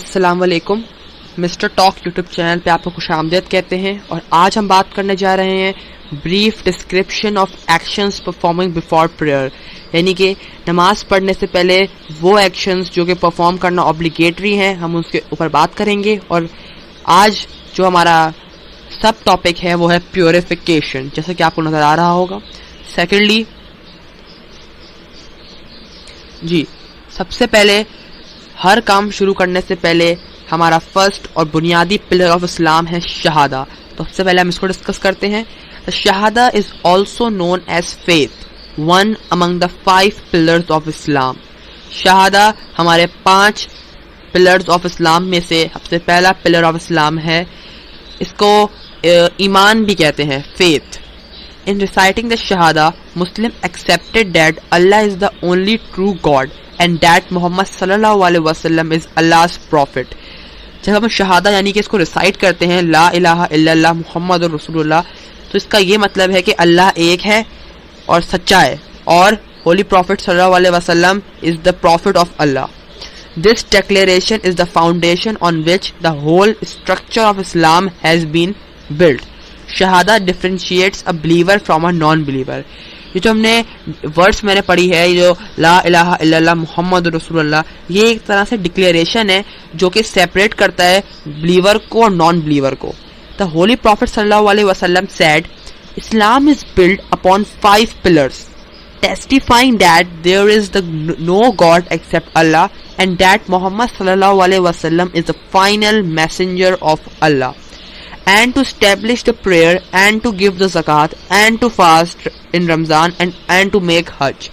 السلام علیکم. Mister talk YouTube channel پہ آپ کو خوش آمدید کہتے ہیں, اور آج ہم بات کرنے جا رہے ہیں brief description of actions performing before prayer, یعنی کہ نماز پڑھنے سے پہلے وہ ایکشنز جو کہ پرفارم کرنا اوبلیگیٹری ہیں, ہم اس کے اوپر بات کریں گے. اور آج جو ہمارا سب ٹاپک ہے وہ ہے پیوریفیکیشن, جیسا کہ آپ کو نظر آ رہا ہوگا. سیکنڈلی جی, سب سے پہلے ہر کام شروع کرنے سے پہلے ہمارا فرسٹ اور بنیادی پلر آف اسلام ہے شہادہ. تو سب سے پہلے ہم اس کو ڈسکس کرتے ہیں. شہادہ is also known as faith, one among the 5 pillars of Islam. شہادہ ہمارے 5 پلرز آف اسلام میں سے سب سے پہلا پلر آف اسلام ہے. اس کو ایمان بھی کہتے ہیں, faith. In reciting the Shahada, Muslim accepted that Allah is the only true God and that Muhammad sallallahu alaihi wasallam is Allah's prophet. جب ہم شہادہ یعنی کہ اس کو ریسائٹ کرتے ہیں, لا الہ الا اللہ محمد رسول اللہ, تو اس کا یہ مطلب ہے کہ اللہ ایک ہے اور سچا ہے, اور ہولی پروفٹ صلی اللہ علیہ وسلم is the prophet of Allah. This declaration is the foundation on which the whole structure of Islam has been built. شہادہ differentiates a believer from a non believer. یہ جو ہم نے ورڈس میں نے پڑھی ہے, یہ جو لا الہ الا اللہ محمد رسول اللہ, یہ ایک طرح سے ڈکلیریشن ہے جو کہ سیپریٹ کرتا ہے بلیور کو اور نان بلیور کو. دا ہولی پروفٹ صلی اللہ علیہ وسلم sad, Islam is blood upon 5 pillars, testifying that there is no God except Allah and that Muhammad صلی اللہ علیہ وسلم is the final messenger of Allah, and to establish the prayer and to give the zakat and to fast in Ramzan and to make Hajj.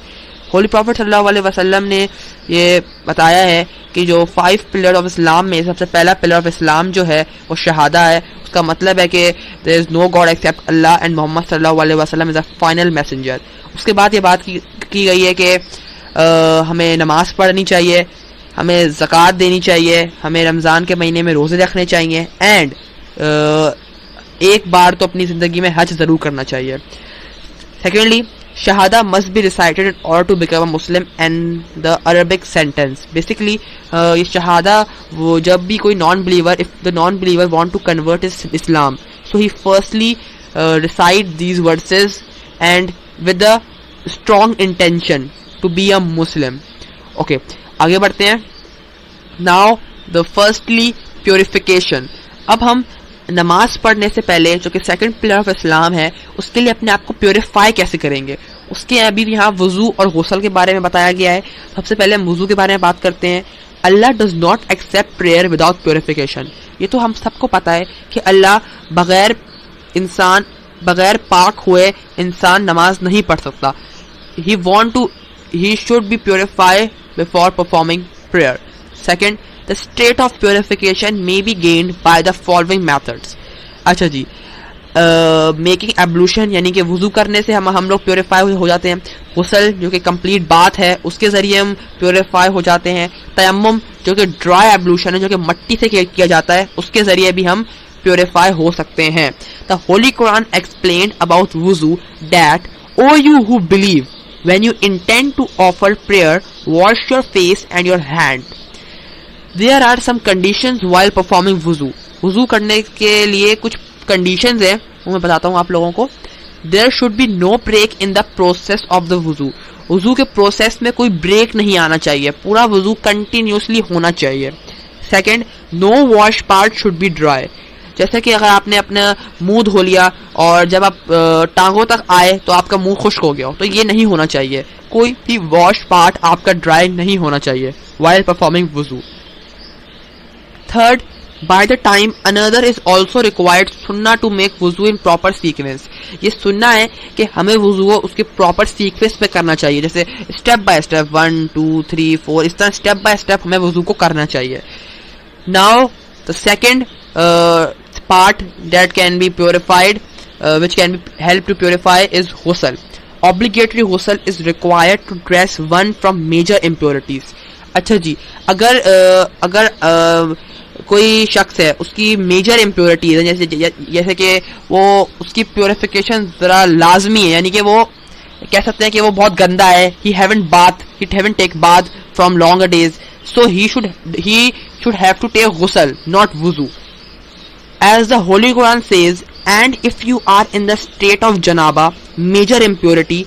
Holy Prophet صلی اللہ علیہ وسلم نے یہ بتایا ہے کہ جو 5 پلر آف اسلام میں سب سے پہلا پلر آف اسلام جو ہے وہ شہادہ ہے. اس کا مطلب ہے کہ there is no God except Allah and Muhammad صلی اللہ علیہ وسلم is a final messenger. اس کے بعد یہ بات کی گئی ہے کہ ہمیں نماز پڑھنی چاہیے, ہمیں زکوٰۃ دینی چاہیے, ہمیں رمضان کے مہینے میں روزے رکھنے چاہیے, اینڈ ایک بار تو اپنی زندگی میں حج ضرور کرنا چاہیے. سیکنڈلی, شہادہ must be recited in order to become a Muslim and the Arabic sentence. Basically یہ شہادہ وہ جب بھی کوئی non believer, if the non believer want to convert his Islam, so he firstly recite these verses and with the strong intention to be a Muslim. Okay, آگے بڑھتے ہیں. Now the firstly purification. اب ہم نماز پڑھنے سے پہلے جو کہ سیکنڈ پلر آف اسلام ہے, اس کے لیے اپنے آپ کو پیوریفائی کیسے کریں گے, اس کے ابھی یہاں وضو اور غسل کے بارے میں بتایا گیا ہے. سب سے پہلے ہم وضو کے بارے میں بات کرتے ہیں. اللہ does not accept prayer without purification. یہ تو ہم سب کو پتا ہے کہ اللہ بغیر پاک ہوئے انسان نماز نہیں پڑھ سکتا. He should be purified before performing prayer. Second, the state of purification may be gained by the following methods. اچھا جی, میکنگ ایبلوشن یعنی کہ وضو کرنے سے ہم لوگ پیوریفائی ہو جاتے ہیں. غسل جو کہ کمپلیٹ بات ہے, اس کے ذریعے ہم پیوریفائی ہو جاتے ہیں. تیمم جو کہ ڈرائی ایبلوشن ہے, جو کہ مٹی سے کیا جاتا ہے, اس کے ذریعے بھی ہم پیوریفائی ہو سکتے ہیں. The Holy Quran explained about wuzu that, O you who believe, when you intend to offer prayer, wash your face and your hand. There are some conditions while performing wuzu. وضو کرنے کے لیے کچھ conditions ہیں, وہ میں بتاتا ہوں آپ لوگوں کو. There should be no break in the process of the wuzu. وضو کے پروسیس میں کوئی بریک نہیں آنا چاہیے, پورا وضو کنٹینیوسلی ہونا چاہیے. Second, no wash part should be dry. جیسے کہ اگر آپ نے اپنا منہ دھو لیا اور جب آپ ٹانگوں تک آئے تو آپ کا منہ خشک ہو گیا, تو یہ نہیں ہونا چاہیے. کوئی بھی واش پارٹ آپ کا ڈرائی نہیں ہونا چاہیے while performing wuzu. Third, by the time another is also required sunnah to make wuzu in proper sequence. یہ سننا ہے کہ ہمیں وضو اس کے پراپر سیکوینس میں کرنا چاہیے, جیسے اسٹیپ بائی اسٹیپ 1 2 3 4 اس طرح اسٹیپ بائی اسٹیپ ہمیں وضو کو کرنا چاہیے. Now the second part that can be purified, which can be helped to purify, is ghusl. Obligatory ghusl is required to dress one from major impurities. اچھا جی, اگر کوئی شخص ہے, اس کی میجر امپیورٹیز ہیں, جیسے کہ وہ اس کی پیوریفیکیشن ذرا لازمی ہے, یعنی کہ وہ کہہ سکتے ہیں کہ وہ بہت گندا ہے, he haven't take bath from longer days, so he should have to take ghusl, not wuzu. As the Holy Quran says, and if you are in the state of janaba, major impurity,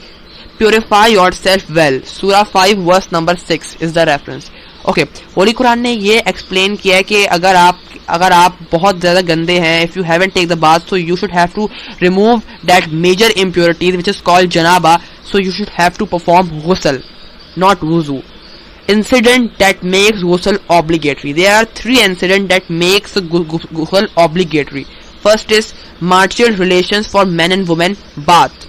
purify yourself well. Surah 5 verse number 6 is the reference. Okay, Holy Quran نے یہ explain کیا ہے کہ اگر آپ بہت زیادہ گندے ہیں, if you haven't taken the bath, so you should have to remove that major impurity which is called janaba, so you should have to perform ghusl, not wuzu. Incident that makes ghusl obligatory. There are 3 incidents that makes ghusl obligatory. First is marital relations for men and women, bath.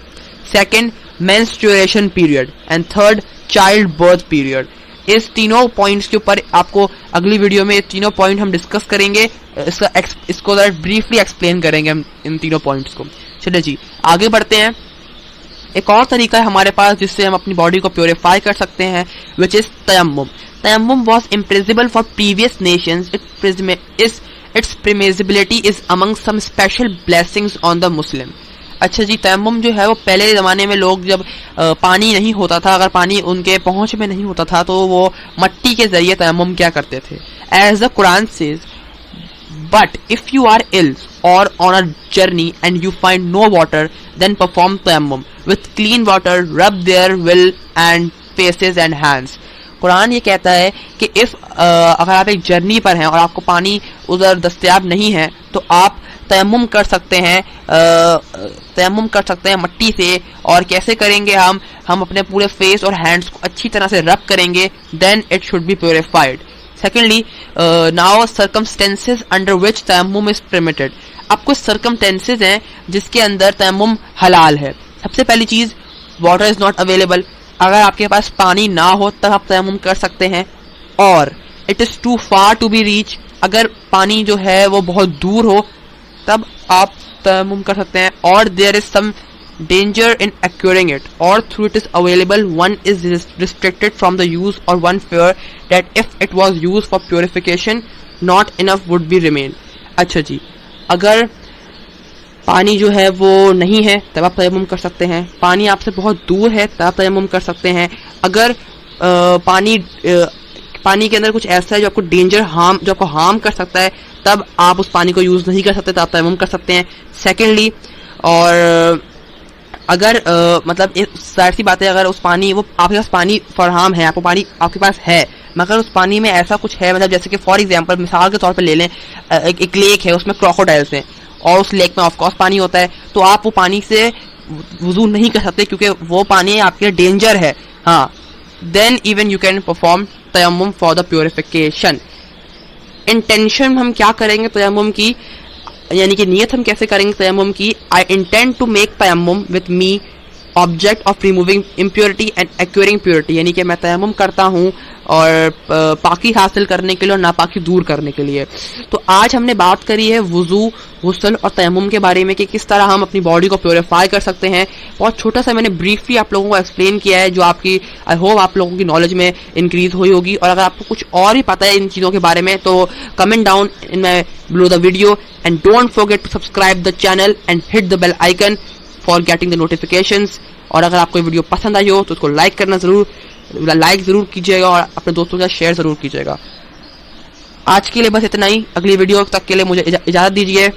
Second, menstruation period. And third, childbirth period. اس تینوں points کے اوپر آپ کو اگلی video میں تینوں point ہم discuss کریں گے, اس کو بریفلی ایکسپلین کریں گے ہم ان تینوں پوائنٹس کو. چلے جی آگے بڑھتے ہیں. ایک اور طریقہ ہے ہمارے پاس جس سے ہم اپنی باڈی کو پیوریفائی کر سکتے ہیں, which is تیمم. تیمم was impermissible for previous nations. Its permissibility is among some special blessings on the Muslim. اچھا جی, تیمم جو ہے وہ پہلے زمانے میں لوگ جب پانی نہیں ہوتا تھا, اگر پانی ان کے پہنچ میں نہیں ہوتا تھا, تو وہ مٹی کے ذریعے تیمم کیا کرتے تھے. As the Quran says, but if you are ill or on a journey and you find no water, then perform tayammum. With clean water, rub their will and faces and hands. قرآن یہ کہتا ہے کہ اگر آپ ایک journey پر ہیں اور آپ کو پانی ادھر دستیاب نہیں ہے, تو آپ تیمم کر سکتے ہیں مٹی سے. اور کیسے کریں گے ہم اپنے پورے فیس اور ہینڈس کو اچھی طرح سے رب کریں گے, then it should be purified. Secondly, now circumstances under which tayammum is permitted. اب کچھ circumstances ہیں جس کے اندر تیمم حلال ہے. سب سے پہلی چیز, water is not available. اگر آپ کے پاس پانی نہ ہو تب آپ تیمم کر سکتے ہیں. اور it is too far to be reached. اگر پانی جو ہے وہ بہت دور ہو تب آپ تیمم کر سکتے ہیں. اور there is some danger in acquiring it, or through it is available, one is restricted from the use, or one fear that if it was used for purification, not enough would be remain. اچھا جی, اگر پانی جو ہے وہ نہیں ہے تب آپ تیمم کر سکتے ہیں. پانی آپ سے بہت دور ہے تب آپ تیمم کر سکتے ہیں. اگر پانی کے اندر کچھ ایسا ہے جو آپ کو جو آپ کو ہارم کر سکتا ہے, تب آپ اس پانی کو یوز نہیں کر سکتے, تب آپ تیمم کر سکتے ہیں. سیکنڈلی, اور اگر مطلب ظاہر سی بات ہے, اگر اس پانی وہ آپ کے پاس پانی فراہم ہے, آپ کو پانی آپ کے پاس ہے, مگر اس پانی میں ایسا کچھ ہے, مطلب جیسے کہ فار ایگزامپل مثال کے طور پہ لے لیں, ایک لیک ہے, اس میں کراکوڈائلس ہیں اور اس لیک میں آف کورس پانی ہوتا ہے, تو آپ وہ پانی سے وضو نہیں کر سکتے کیونکہ وہ پانی آپ کے لیے ڈینجر ہے. ہاں, دین ایون یو کین پرفارم تیمم فار دا پیوریفیکیشن. انٹینشن ہم کیا کریں گے تیمم کی, یعنی کہ نیت ہم کیسے کریں گے تیمم کی. I intend to make tayammum with me object of removing impurity and acquiring purity. یعنی کہ میں تیمم کرتا ہوں اور پاکی حاصل کرنے کے لیے اور ناپاکی دور کرنے کے لیے. تو آج ہم نے بات کری ہے وضو, غسل اور تیمم کے بارے میں کہ کس طرح ہم اپنی باڈی کو پیوریفائی کر سکتے ہیں. بہت چھوٹا سا میں نے بریفلی آپ لوگوں کو ایکسپلین کیا ہے, جو آپ کی آئی ہوپ آپ لوگوں کی نالج میں انکریز ہوئی ہوگی. اور اگر آپ کو کچھ اور بھی پتہ ہے ان چیزوں کے بارے میں تو comment down in my below the video, and don't forget to subscribe the channel and hit the bell icon for getting the notifications. اور اگر آپ کو ویڈیو پسند آئی ہو تو اس کو لائک ضرور کیجیے گا اور اپنے دوستوں کے ساتھ شیئر ضرور کیجیے گا. آج کے لیے بس اتنا ہی. اگلی ویڈیو تک کے لیے مجھے اجازت دیجیے.